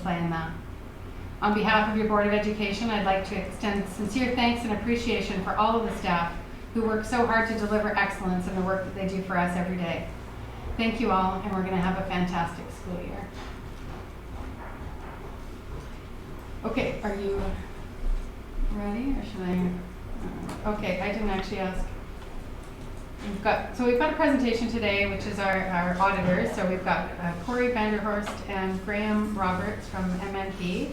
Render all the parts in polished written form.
play in that. On behalf of your Board of Education, I'd like to extend sincere thanks and appreciation for all of the staff who work so hard to deliver excellence in the work that they do for us every day. Thank you all, and we're going to have a fantastic school year. Okay, are you ready, or should I? Okay, I didn't actually ask. We've got a presentation today, which is our auditors. So we've got Corey Vanderhorst and Graham Roberts from MNP.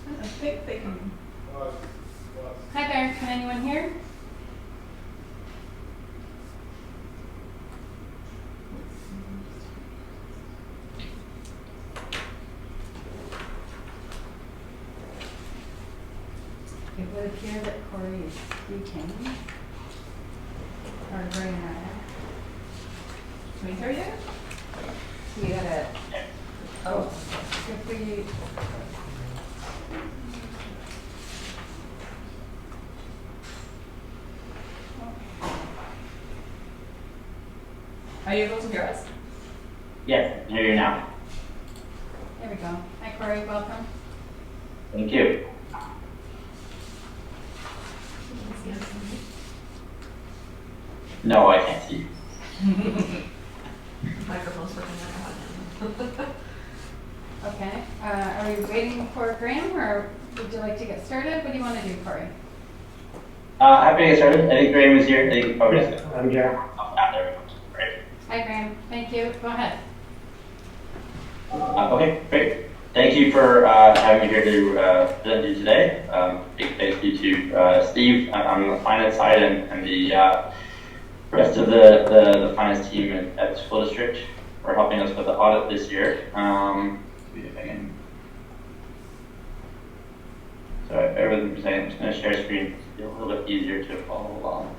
I think they can. Hi there, can anyone hear? It would appear that Corey is speaking. Or Graham rather. Can we hear you? You gotta, Oh, if we, are you able to hear us? Yes, I hear you now. there we go. Hi Corey, welcome. Thank you. No, I can't see you. Microphone's working on. Okay, are we waiting for Graham, or would you like to get started? What do you want to do, Corey? Happy to get started. I think Graham is here. I think I'm here. Oh, there we go. Great. Hi Graham, thank you. Go ahead. Okay, great. Thank you for having me here to present you today. Big thank you to Steve on the finance side and the rest of the finance team at the school district for helping us with the audit this year. See if I can. Sorry, bear with me for a second. I'm just going to share screen. It's a little bit easier to follow along.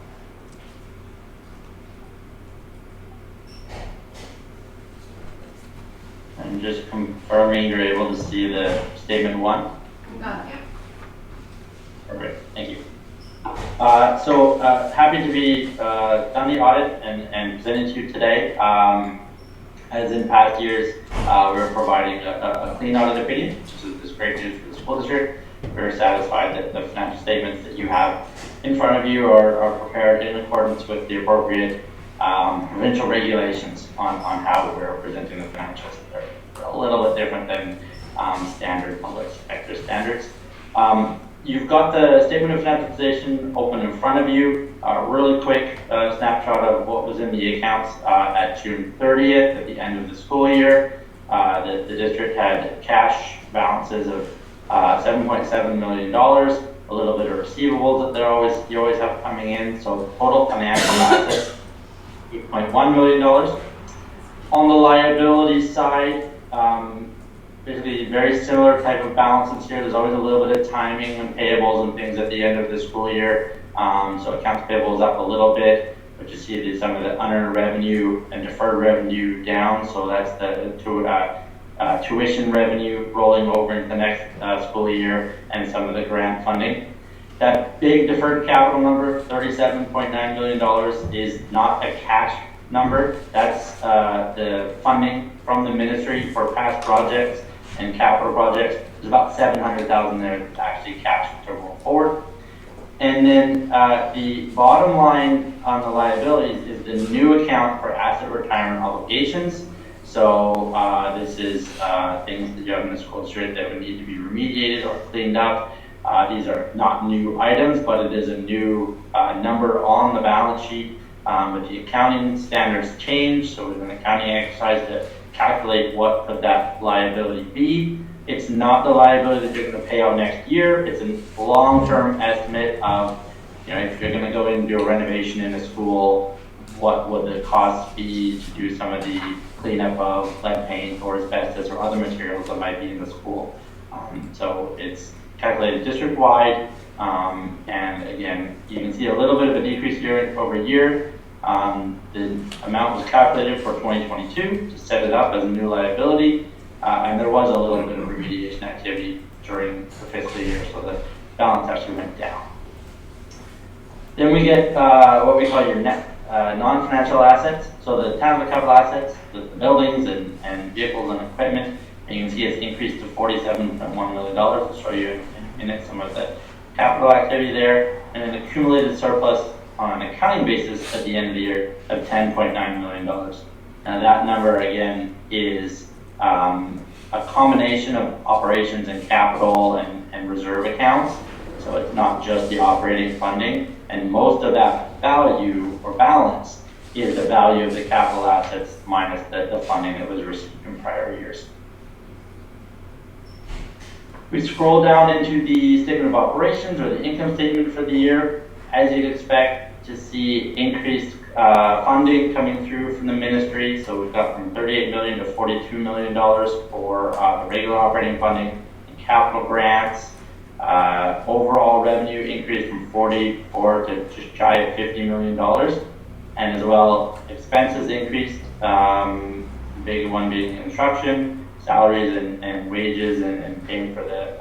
And just confirming you're able to see the statement 1. Got it. Perfect, thank you. Happy to be done the audit and presenting to you today. As in past years, we're providing a clean audit opinion, which is great news for the school district. We're satisfied that the financial statements that you have in front of you are prepared in accordance with the appropriate provincial regulations on how we're presenting the financials. They're a little bit different than standard public sector standards. You've got the statement of financial position open in front of you. Really quick snapshot of what was in the accounts at June 30th at the end of the school year. The district had cash balances of $7.7 million, a little bit of receivables that you always have coming in. So total financial assets, $8.1 million. On the liability side, basically very similar type of balances here. There's always a little bit of timing on payables and things at the end of the school year. So accounts payable is up a little bit, but you see some of the unearned revenue and deferred revenue down. So that's the tuition revenue rolling over into the next school year and some of the grant funding. That big deferred capital number, $37.9 million, is not a cash number. That's the funding from the ministry for past projects and capital projects. There's about $700,000 there that's actually cash to roll forward. And then the bottom line on the liabilities is the new account for asset retirement obligations. So this is things that you have in the school district that would need to be remediated or cleaned up. These are not new items, but it is a new number on the balance sheet. But the accounting standards changed, so it was an accounting exercise to calculate what could that liability be. It's not the liability that you're going to pay out next year. It's a long-term estimate of, if you're going to go in and do a renovation in a school, what would the cost be to do some of the cleanup of lead paint or asbestos or other materials that might be in the school. So it's calculated district-wide, and again, you can see a little bit of a decrease year over year. The amount was calculated for 2022 to set it up as a new liability, and there was a little bit of remediation activity during the fiscal year, so the balance actually went down. Then we get what we call your net non-financial assets. So the tangible capital assets, the buildings and vehicles and equipment, and you can see it's increased to $47.1 million. I'll show you in a minute some of the capital activity there, and an accumulated surplus on an accounting basis at the end of the year of $10.9 million. Now that number again is a combination of operations and capital and reserve accounts. So it's not just the operating funding, and most of that value or balance is the value of the capital assets minus the funding that was received in prior years. We scroll down into the statement of operations or the income statement for the year. As you'd expect to see increased funding coming through from the ministry. So we've got from $38 million to $42 million for the regular operating funding and capital grants. Overall revenue increased from 44 to just shy of $50 million. And as well, expenses increased, big one being instruction, salaries and wages and paying for the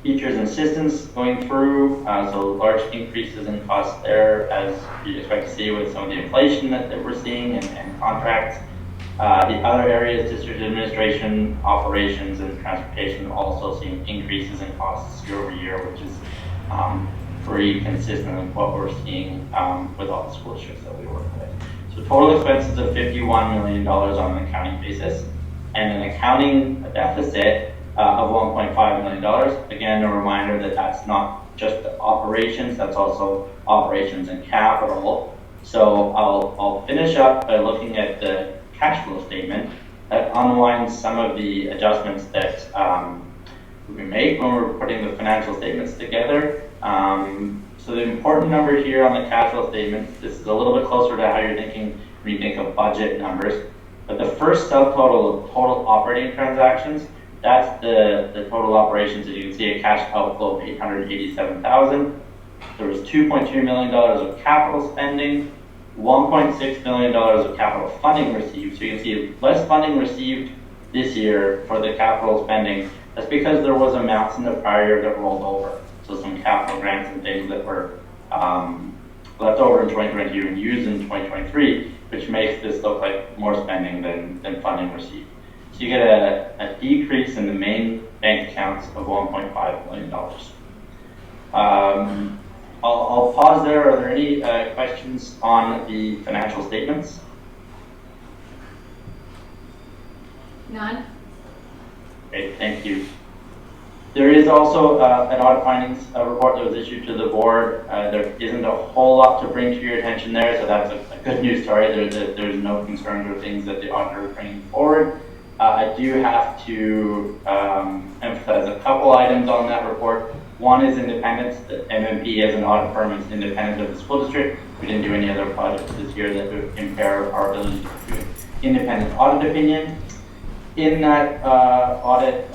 teachers and assistants going through. So large increases in costs there, as you'd expect to see with some of the inflation that we're seeing and contracts. The other areas, district administration, operations, and transportation, also seeing increases in costs year over year, which is pretty consistent with what we're seeing with all the school districts that we work with. So total expenses of $51 million on an accounting basis, and an accounting deficit of $1.5 million. Again, a reminder that that's not just the operations, that's also operations and capital. So I'll finish up by looking at the cash flow statement that unwinds some of the adjustments that we make when we're putting the financial statements together. So the important number here on the cash flow statement, this is a little bit closer to how you're thinking when you think of budget numbers, but the first subtotal of total operating transactions, that's the total operations. As you can see, a cash outflow of $887,000. There was $2.2 million of capital spending, $1.6 million of capital funding received. So you can see less funding received this year for the capital spending. That's because there was amounts in the prior year that rolled over. So some capital grants and things that were left over in 2022 and used in 2023, which makes this look like more spending than funding received. So you get a decrease in the main bank accounts of $1.5 million. I'll pause there. Are there any questions on the financial statements? None? Great, thank you. There is also an audit findings report that was issued to the board. There isn't a whole lot to bring to your attention there, so that's a good news story. There's no concerns or things that the auditor is bringing forward. I do have to emphasize a couple items on that report. One is independence. The MMP as an audit firm is independent of the school district. We didn't do any other projects this year that would impair our ability to do an independent audit opinion. In that audit,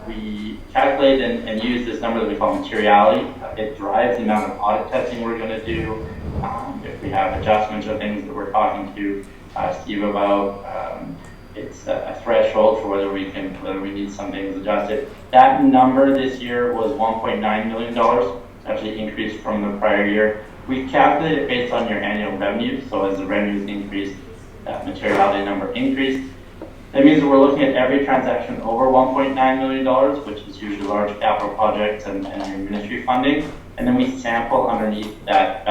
we calculate and use this number that we call materiality. It drives the amount of audit testing we're going to do. If we have adjustments or things that we're talking to Steve about, it's a threshold for whether we need some things adjusted. That number this year was $1.9 million. It's actually increased from the prior year. We calculate it based on your annual revenue. So as the revenues increased, that materiality number increased. That means that we're looking at every transaction over $1.9 million, which is usually large capital projects and your ministry funding. And then we sample underneath that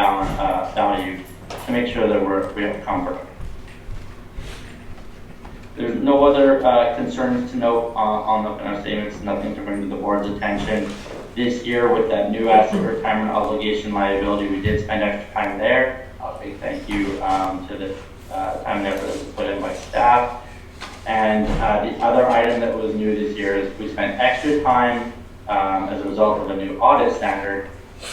value to make sure that we have comfort. There's no other concerns to note on the financial statements, nothing to bring to the board's attention. This year, with that new asset retirement obligation liability, we did spend extra time there. A big thank you to the time and effort that was put in by staff. And the other item that was new this year is we spent extra time as a result of a new audit standard,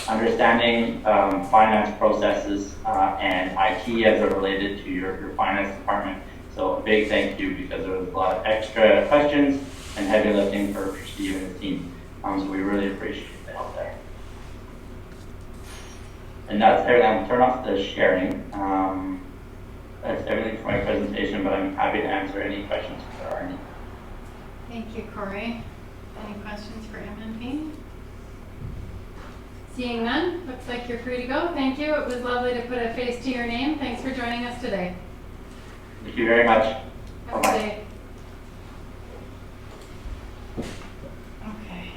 understanding finance processes and IT as it related to your finance department. So a big thank you, because there was a lot of extra questions and heavy lifting for Steve and his team. So we really appreciate the help there. And that's everything. I'll turn off the sharing. That's everything for my presentation, but I'm happy to answer any questions if there are any. Thank you, Corey. Any questions for MNP? Seeing none, looks like you're free to go. Thank you. It was lovely to put a face to your name. Thanks for joining us today. Thank you very much. Have a good Bye-bye. day. Okay.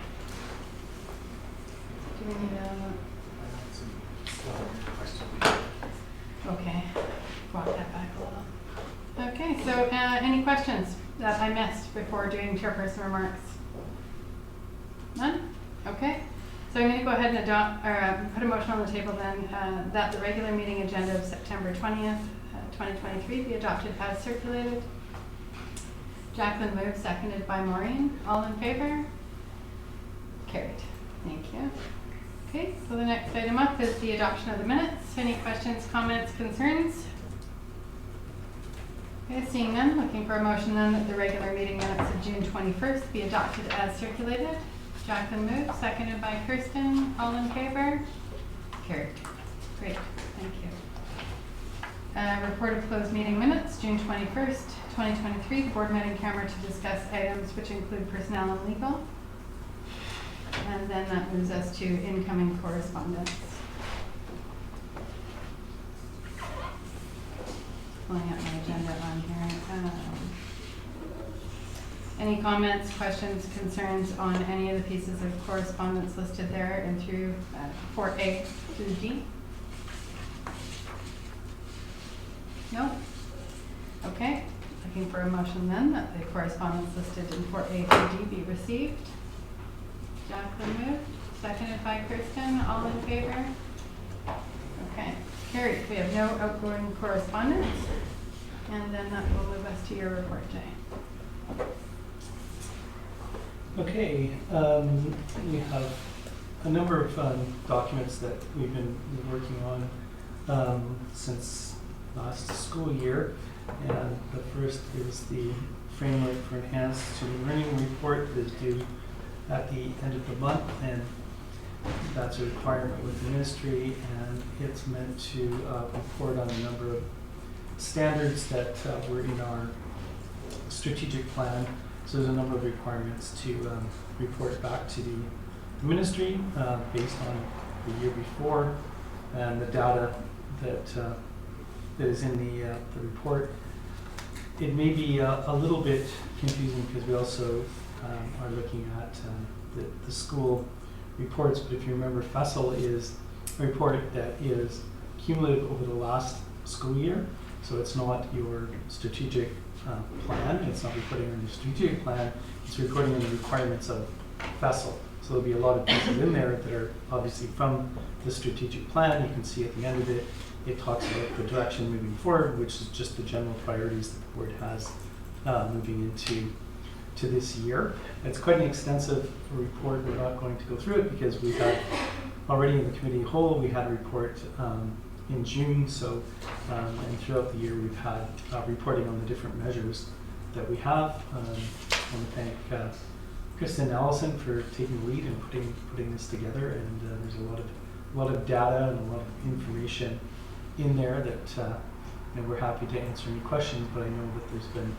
Do we need okay, walk that back a little. Okay, so any questions that I missed before doing chairperson remarks? None? Okay. So I'm going to go ahead and adopt, or put a motion on the table then that the regular meeting agenda of September 20th, 2023 be adopted as circulated. Jacqueline moved, seconded by Maureen. All in favor? Carried. Thank you. Okay, so the next item up is the adoption of the minutes. Any questions, comments, concerns? Okay, seeing none, looking for a motion then that the regular meeting minutes of June 21st be adopted as circulated. Jacqueline moved, seconded by Kirsten. All in favor? Carried. Great, thank you. Report of closed meeting minutes, June 21st, 2023. The board met in camera to discuss items which include personnel and legal. And then that moves us to incoming correspondence. Pulling up my agenda on here. Any comments, questions, concerns on any of the pieces of correspondence listed there and through 4A through G? No? Okay. Looking for a motion then that the correspondence listed in 4A through D be received. Jacqueline moved, seconded by Kirsten. All in favor? Okay, carried. We have no outgoing correspondence. And then that will move us to your report, Jay. Okay, we have a number of documents that we've been working on since last school year. And the first is the framework for enhanced student learning report that is due at the end of the month, and that's a requirement with the ministry, and it's meant to report on a number of standards that were in our strategic plan. So there's a number of requirements to report back to the ministry based on the year before and the data that is in the report. It may be a little bit confusing because we also are looking at the school reports, but if you remember, FESL is a report that is cumulative over the last school year, so it's not your strategic plan, it's not reporting on your strategic plan, it's reporting on the requirements of FESL. So there'll be a lot of pieces in there that are obviously from the strategic plan. You can see at the end of it, it talks about the direction moving forward, which is just the general priorities that the board has moving into this year. It's quite an extensive report. We're not going to go through it because we had already in the committee whole, we had a report in June. So, and throughout the year, we've had reporting on the different measures that we have. I want to thank Kristen and Allison for taking the lead and putting this together. And there's a lot of data and a lot of information in there that we're happy to answer any questions. But I know that there's been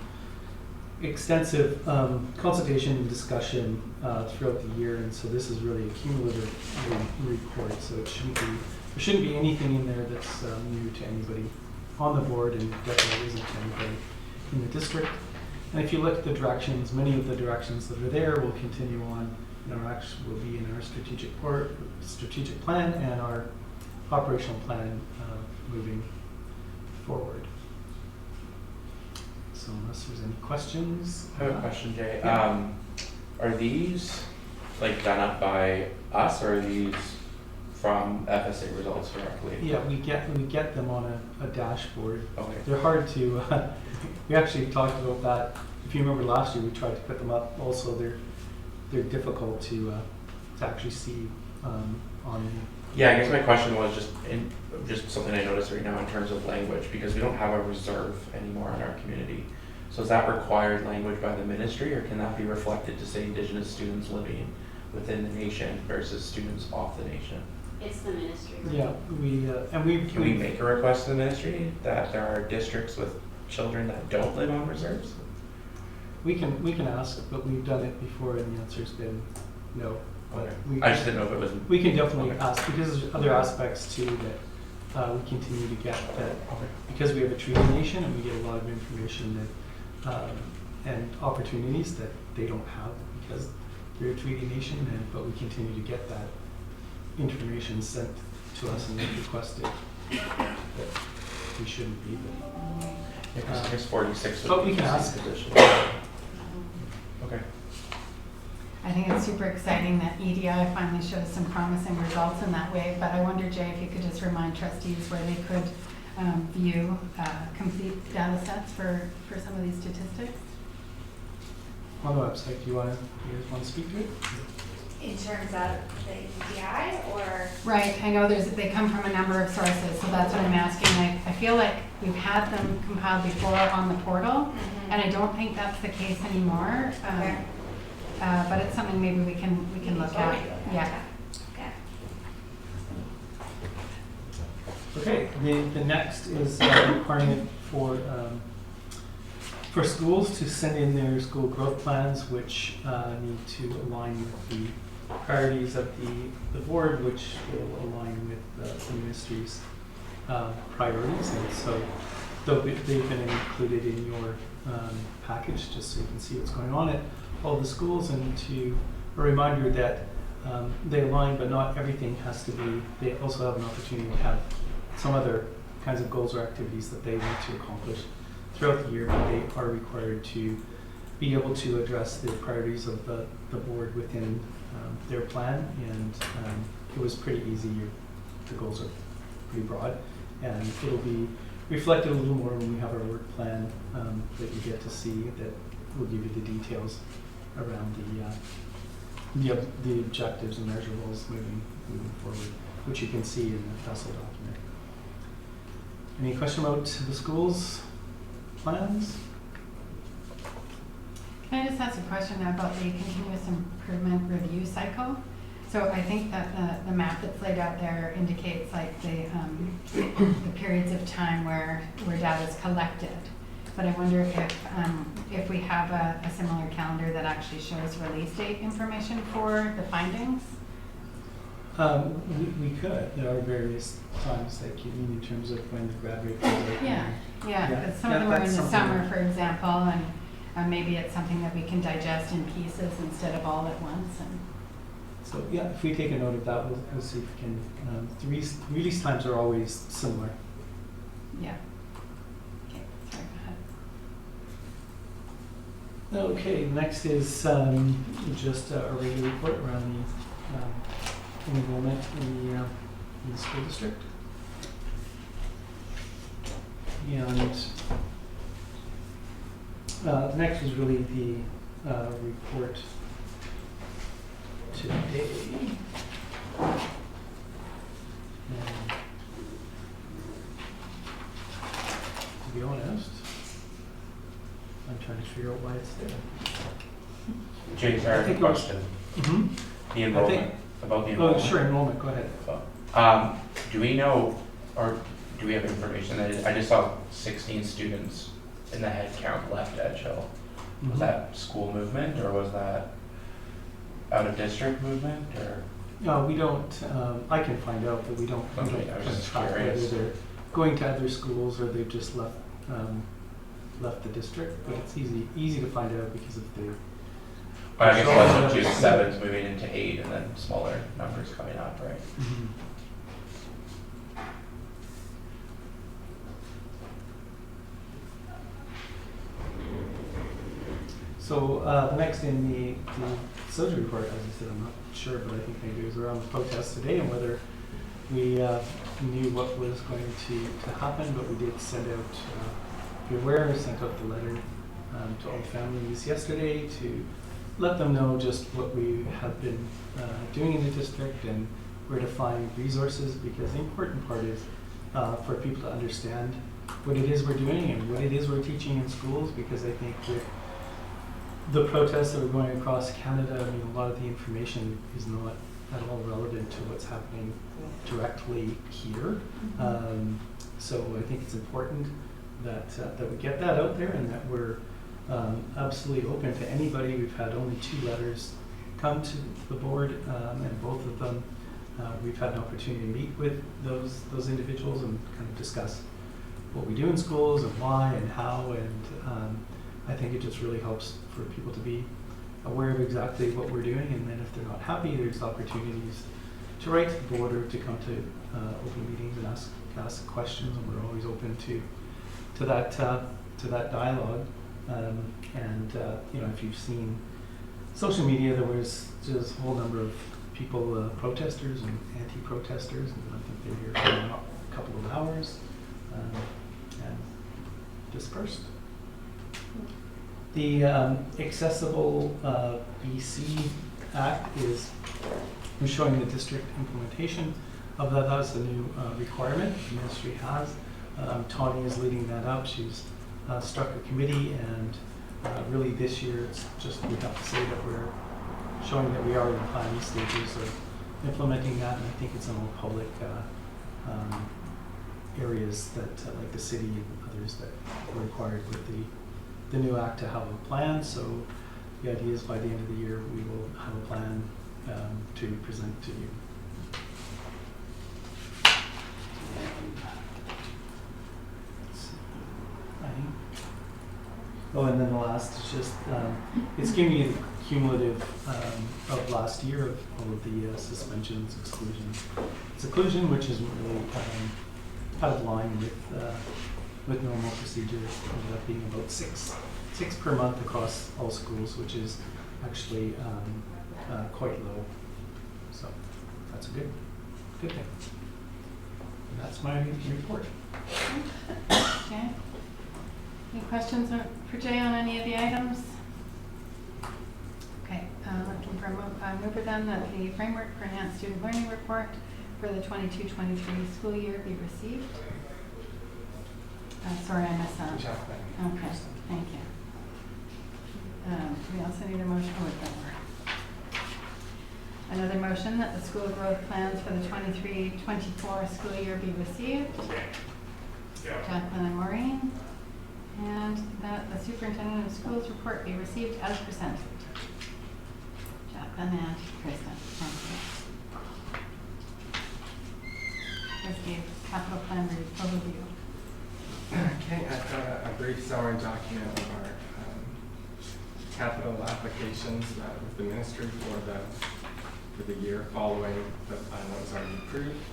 extensive consultation and discussion throughout the year, and so this is really a cumulative report. So there shouldn't be anything in there that's new to anybody on the board, and definitely isn't to anybody in the district. And if you look at the directions, many of the directions that are there will continue on. Will be in our strategic plan and our operational plan moving forward. So unless there's any questions. I have a question, Jay. Yeah. Are these like done up by us, or are these from FSA results directly? Yeah, we get them on a dashboard. Okay. They're hard to, we actually talked about that. If you remember last year, we tried to put them up. Also, they're difficult to actually see on. Yeah, I guess my question was just something I noticed right now in terms of language, because we don't have a reserve anymore in our community. So is that required language by the ministry, or can that be reflected to say Indigenous students living within the nation versus students off the nation? It's the ministry. Right? Yeah, Can we make a request to the ministry that there are districts with children that don't live on reserves? we can ask, but we've done it before, and the answer's been no. But Okay. I just didn't know if it was. we can definitely Okay. ask, because there's other aspects too that we continue to get, that Okay. because we have a treaty nation and we get a lot of information that and opportunities that they don't have because they're a treaty nation, but we continue to get that information sent to us and they've requested that we shouldn't be. Yeah, 'cause I guess 46 would But be we can the ask. same position. Okay. I think it's super exciting that EDI finally shows some promising results in that way, but I wonder, Jay, if you could just remind trustees where they could view complete data sets for some of these statistics. On the website, do you guys want to speak to it? In terms of the EDI or? Right, I know they come from a number of sources, so that's what I'm asking. I feel like we've had them compiled before on the portal, and I don't think that's the case anymore. Okay. But it's something maybe we can look at. Yeah. Okay. Okay, the next is a requirement for schools to send in their school growth plans, which need to align with the priorities of the board, which will align with the ministry's priorities. And so they've been included in your package, just so you can see what's going on at all the schools, and a reminder that they align, but not everything has to be. They also have an opportunity to have some other kinds of goals or activities that they want to accomplish throughout the year, but they are required to be able to address the priorities of the board within their plan. And it was pretty easy. The goals are pretty broad, and it'll be reflected a little more when we have our work plan that you get to see, that will give you the details around the objectives and measurables moving forward, which you can see in the FESL document. Any question about the school's plans? Can I just ask a question about the continuous improvement review cycle? So I think that the map that's laid out there indicates like the periods of time where data is collected. But I wonder if we have a similar calendar that actually shows release date information for the findings. We could. There are various times that you mean in terms of when the grad rate goes up. Yeah, because some Yeah, of them are in that's the something summer, that- for example, and maybe it's something that we can digest in pieces instead of all at once. And So yeah, if we take a note of that, we'll see if we can. The release times are always similar. yeah. Okay, sorry, go ahead. Okay, next is just a regular report around the enrollment in the school district. And next is really the report today. And to be honest, I'm trying to figure out why it's there. James, I have a think it was- question. Mm-hmm. The enrollment, about the Oh, enrollment. sure, enrollment, go ahead. Do we know, or do we have information that I just saw 16 students in the head count left Edge Hill. Was that school movement, or was that out of district movement, or? No, we don't, I can find out, but we don't. Okay, I was just track curious. whether they're going to other schools or they've just left the district, but it's easy to find out because of the. I guess it wasn't just 7s moving into 8 and then smaller numbers coming up, right? Mhm. So the next in the social report, as I said, I'm not sure, but I think maybe it was around the protest today and whether we knew what was going to happen, but we did send out, if you're aware, sent out the letter to all families yesterday to let them know just what we have been doing in the district and where to find resources, because the important part is for people to understand what it is we're doing and what it is we're teaching in schools, because I think with the protests that are going across Canada, I mean, a lot of the information is not at all relevant to what's happening directly here. So I think it's important that we get that out there and that we're absolutely open to anybody. We've had only 2 letters come to the board, and both of them we've had an opportunity to meet with those individuals and kind of discuss what we do in schools and why and how, and I think it just really helps for people to be aware of exactly what we're doing, and then if they're not happy, there's opportunities to write to the board or to come to open meetings and ask questions, and we're always open to that dialogue. And you know, if you've seen social media, there was just a whole number of people, protesters and anti-protesters, and I think they're here for a couple of hours and dispersed. The Accessible BC Act is showing the district implementation of that. That's a new requirement the ministry has. Tawny is leading that up. She's struck a committee, and really this year it's just, we have to say that we're showing that we are in the planning stages of implementing that, and I think it's in all public areas that like the city and others that are required with the new act to have a plan. So the idea is by the end of the year we will have a plan to present to you. Oh, and then the last is just, it's giving you the cumulative of last year of all of the suspensions, exclusions, seclusion, which is really out of line with normal procedure. Ended up being about six per month across all schools, which is actually quite low. So that's a good thing. And that's my report. Okay. Any questions for Jay on any of the items? Okay, looking for a mover then that the framework for enhanced student learning report for the 22-23 school year be received. Sorry, I missed that. Okay, thank you. We also need a motion with another motion that the school growth plans for the 23-24 school year be received. Jacqueline and Maureen. And that the superintendent of schools report be received as presented. Jacqueline and Kristen. Thank you. Here's the capital plan overview. Okay, I've got a brief summary document of our capital applications with the ministry for the year following the plan that was already approved.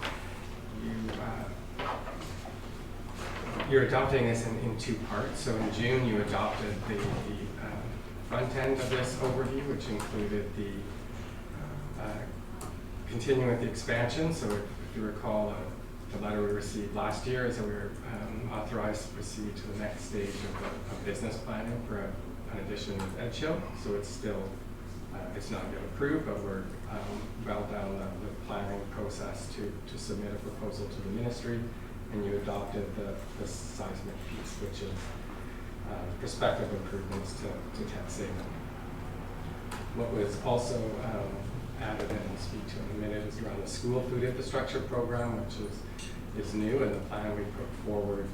You're adopting this in 2 parts. So in June, you adopted the front end of this overview, which included the continuing with the expansion. So if you recall, the letter we received last year is that we were authorized to proceed to the next stage of business planning for an addition with Edgehill. So it's still, it's not yet approved, but we're well down the planning process to submit a proposal to the ministry. And you adopted the seismic piece, which is prospective improvements to tax saving. What was also added in and speak to in a minute is around the school food infrastructure program, which is new, and the plan we put forward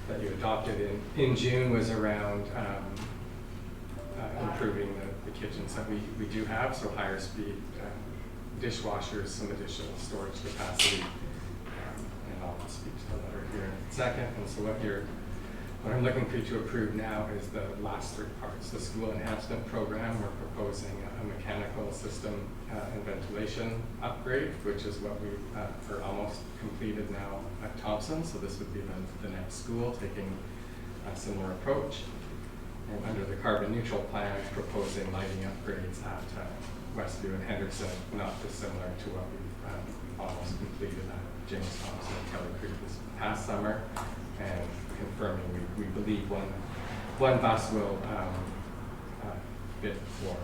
that you adopted in June was around improving the kitchens that we do have, so higher speed dishwashers, some additional storage capacity. I'll speak to the letter here in a second. And so what I'm looking for you to approve now is the last 3 parts. The school enhancement program, we're proposing a mechanical system and ventilation upgrade, which is what we are almost completed now at Thompson. So this would be the next school taking a similar approach. And under the carbon neutral plan, proposing lighting upgrades at Westview and Henderson, not dissimilar to what we've almost completed at James Thompson and Kelly Creek this past summer, and confirming we believe one bus will fit for.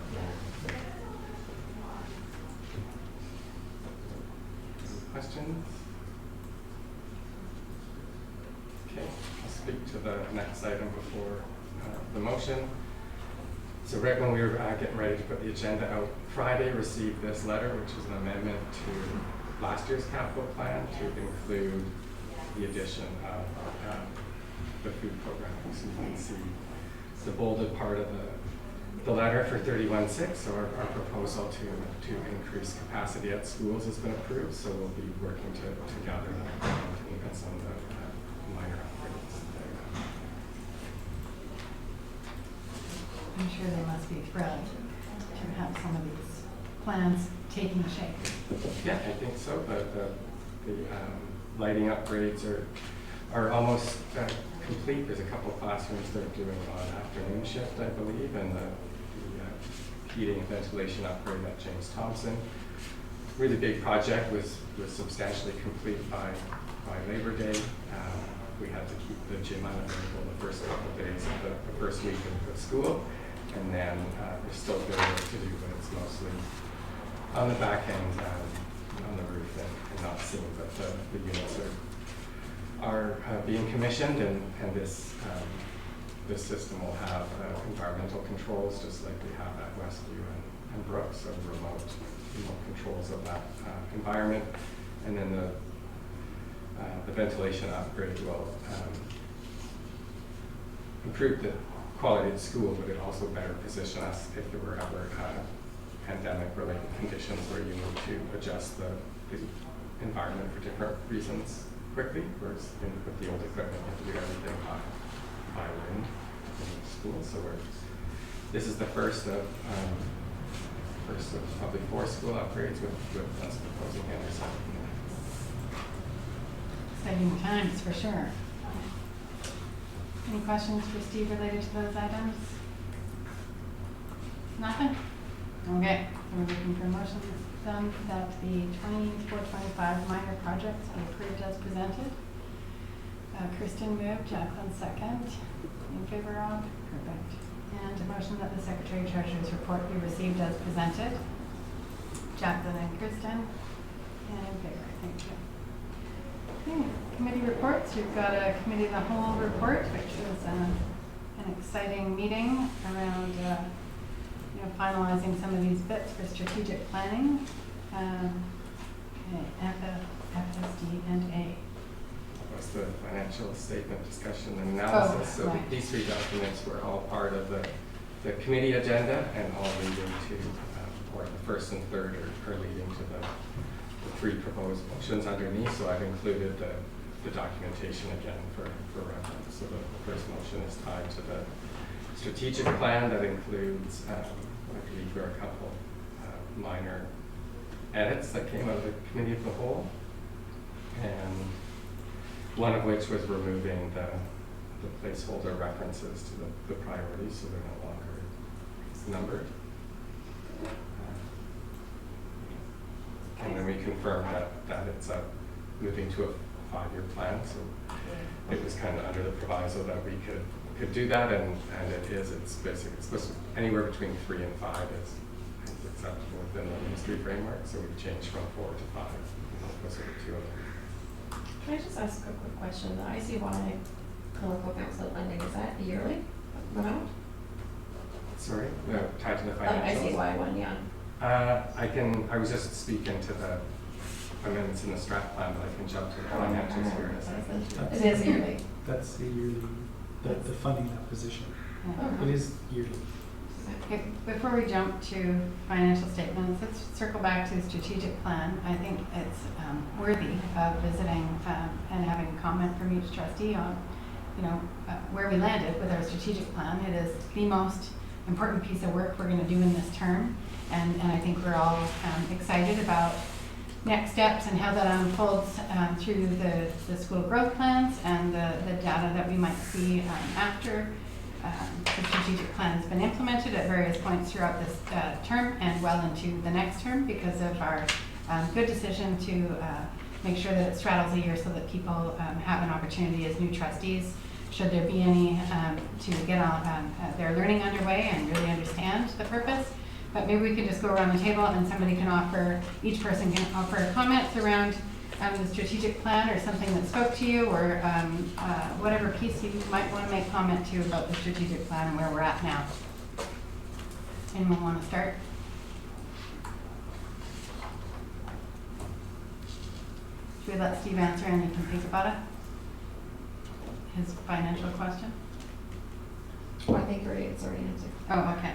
Questions? Okay, I'll speak to the next item before the motion. So right when we were getting ready to put the agenda out, Friday received this letter, which is an amendment to last year's capital plan to include the addition of the food program. So you can see the bolded part of the letter for 31.6, so our proposal to increase capacity at schools has been approved, so we'll be working to gather that and look at some of the minor upgrades there. I'm sure they must be thrilled to have some of these plans taking shape. Yeah, I think so. The lighting upgrades are almost complete. There's a couple classrooms that are doing on afternoon shift, I believe, and the heating and ventilation upgrade at James Thompson. Really big project, was substantially complete by Labor Day. We had to keep the gym unavailable the first couple of days of the first week of school, and then there's still a bit of work to do, but it's mostly on the back end, on the roof and not seen, but the units are being commissioned, and this system will have environmental controls just like we have at Westview and Brooks, so remote controls of that environment, and then the ventilation upgrade will improve the quality of the school, but it also better position us if there were ever pandemic-related conditions where you need to adjust the environment for different reasons quickly, whereas with the old equipment, you have to do everything by wind in the school. So this is the first of probably 4 school upgrades with us proposing Henderson. Exciting times for sure. Any questions for Steve related to those items? Nothing? Okay, so we're looking for a motion then that the 24-25 minor projects be approved as presented. Kristen moved, Jacqueline second. In favor of? Perfect. And a motion that the Secretary Treasurer's report be received as presented. Jacqueline and Kristen. And in favor, thank you. Okay, committee reports. You've got a committee of the whole report, which was an exciting meeting around finalizing some of these bits for strategic planning. FSD and A. Was the financial statement discussion and analysis. Oh, so right. These 3 documents were all part of the committee agenda and all leading to, or the first and third are leading to the 3 proposed motions underneath. So I've included the documentation again for reference. So the first motion is tied to the strategic plan that includes, I believe there are a couple minor edits that came out of the committee of the whole, and one of which was removing the placeholder references to the priorities, so they're no longer numbered. And then we confirmed that it's moving to a 5-year plan, so it was kind of under the proviso that we could do that, and it is. It's basically anywhere between 3 and 5 is acceptable within the ministry framework. So we've changed from 4 to 5. Those are the 2 of them. Can I just ask a quick question? The ICY Clinical Council funding, is that yearly amount? Sorry, no, tied to the financials. ICY one, yeah. I was just speaking to the amendments in the strat plan, but I can jump to the financials here in a second. It is yearly. That's the yearly, the funding acquisition. Yeah. It is yearly. Okay, before we jump to financial statements, let's circle back to the strategic plan. I think it's worthy of visiting and having a comment from each trustee on, where we landed with our strategic plan. It is the most important piece of work we're going to do in this term, and I think we're all excited about next steps and how that unfolds through the school growth plans and the data that we might see after the strategic plan has been implemented at various points throughout this term and well into the next term because of our good decision to make sure that it straddles a year so that people have an opportunity as new trustees, should there be any, to get on their learning underway and really understand the purpose. But maybe we can just go around the table and somebody can offer, each person can offer comments around the strategic plan or something that spoke to you, or whatever piece you might want to make comment to about the strategic plan and where we're at now. Anyone want to start? Should we let Steve answer and you can think about it? His financial question? Well, I think it's already answered. Oh, okay.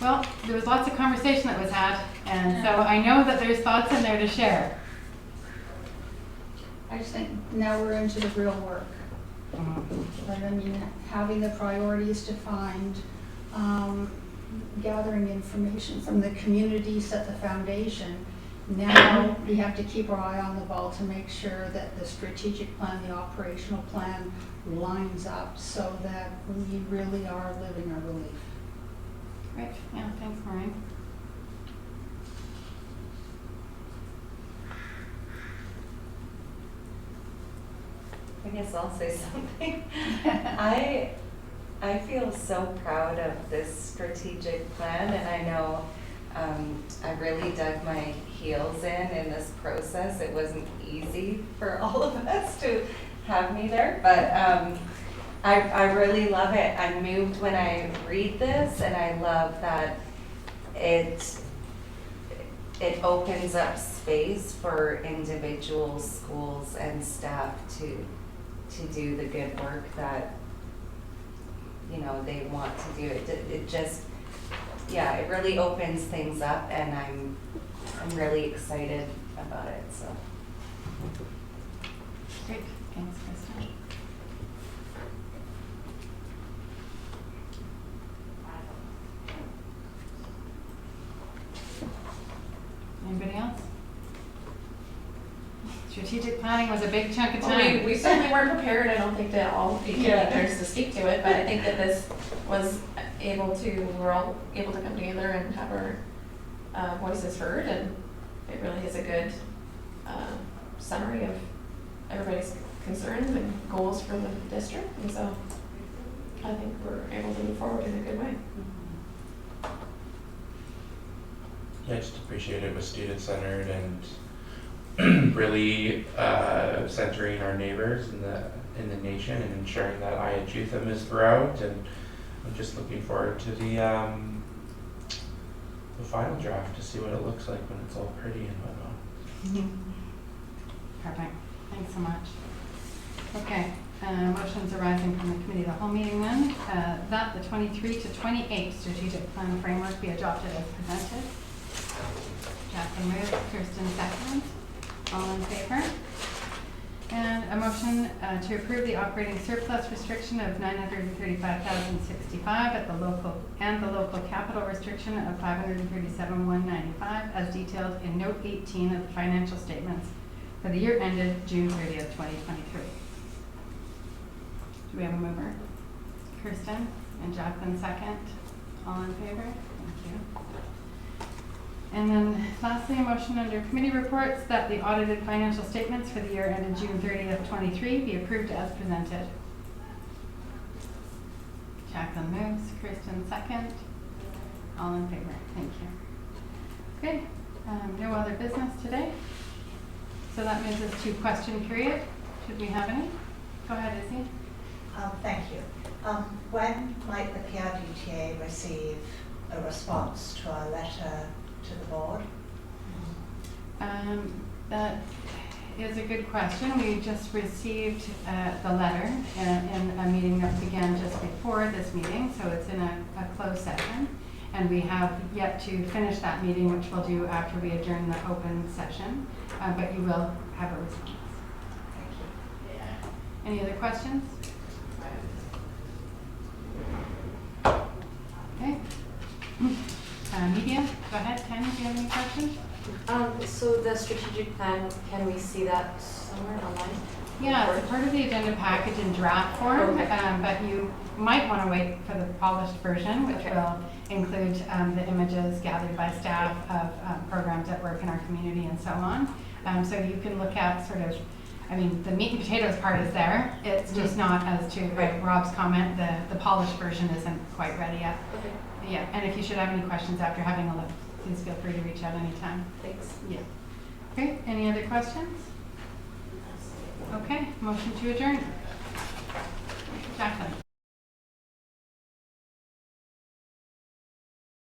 Well, there was lots of conversation that was had, and so I know that there's thoughts in there to share. I just think now we're into the real work. But I mean, having the priorities defined, gathering information from the community, set the foundation. Now we have to keep our eye on the ball to make sure that the strategic plan, the operational plan lines up so that we really are living our belief. Great, yeah, thanks, Maureen. I guess I'll say something. I feel so proud of this strategic plan, and I know I really dug my heels in this process. It wasn't easy for all of us to have me there, but I really love it. I'm moved when I read this, and I love that it opens up space for individual schools and staff to do the good work that, you know, they want to do. It just, yeah, it really opens things up, and I'm really excited about it, so. Great, thanks, Kristen. Anybody else? Strategic planning was a big chunk of Well, time. we certainly weren't prepared. I don't think that all 18 leaders to speak to it, but I think that this was we're all able to come together and have our voices heard, and it really is a good summary of everybody's concerns and goals for the district, and so I think we're able to move forward in a good way. Yeah, I just appreciate it was student-centered and really centering our neighbors in the nation and ensuring that I Jutham is throughout, and I'm just looking forward to the final draft to see what it looks like when it's all pretty and whatnot. Perfect, thanks so much. Okay, motions arising from the committee of the whole meeting then, that the 23 to 28 strategic plan framework be adopted as presented. Jacqueline moves, Kirsten seconds. All in favor? And a motion to approve the operating surplus restriction of $935,065 at the local, and the local capital restriction of $537,195 as detailed in note 18 of the financial statements for the year ended June 30th, 2023. Do we have a mover? Kirsten and Jacqueline second. All in favor? Thank you. And then lastly, a motion under committee reports that the audited financial statements for the year ended June 30th, 23 be approved as presented. Jacqueline moves, Kirsten second. All in favor, thank you. Okay, no other business today. So that moves us to question period. Should we have any? Go ahead, Izzy. Thank you. When might the PRDTA receive a response to our letter to the board? That is a good question. We just received the letter in a meeting that began just before this meeting, so it's in a closed session. And we have yet to finish that meeting, which we'll do after we adjourn the open session, but you will have a response. Thank you. Any other questions? Okay. Media, go ahead. Tanya, do you have any questions? So the strategic plan, can we see that somewhere online? Yeah, it's part of the agenda package in draft form, Okay. but you might want to wait for the polished version, which Okay. will include the images gathered by staff of programs that work in our community and so on. So you can look at sort of, I mean, the meat and potatoes part is there. It's just not as to Right. Rob's comment, the polished version isn't quite ready yet. Okay, Yeah, and if you should have any questions after having a look, please feel free to reach out anytime. thanks. Yeah. Okay, any other questions? Okay, motion to adjourn.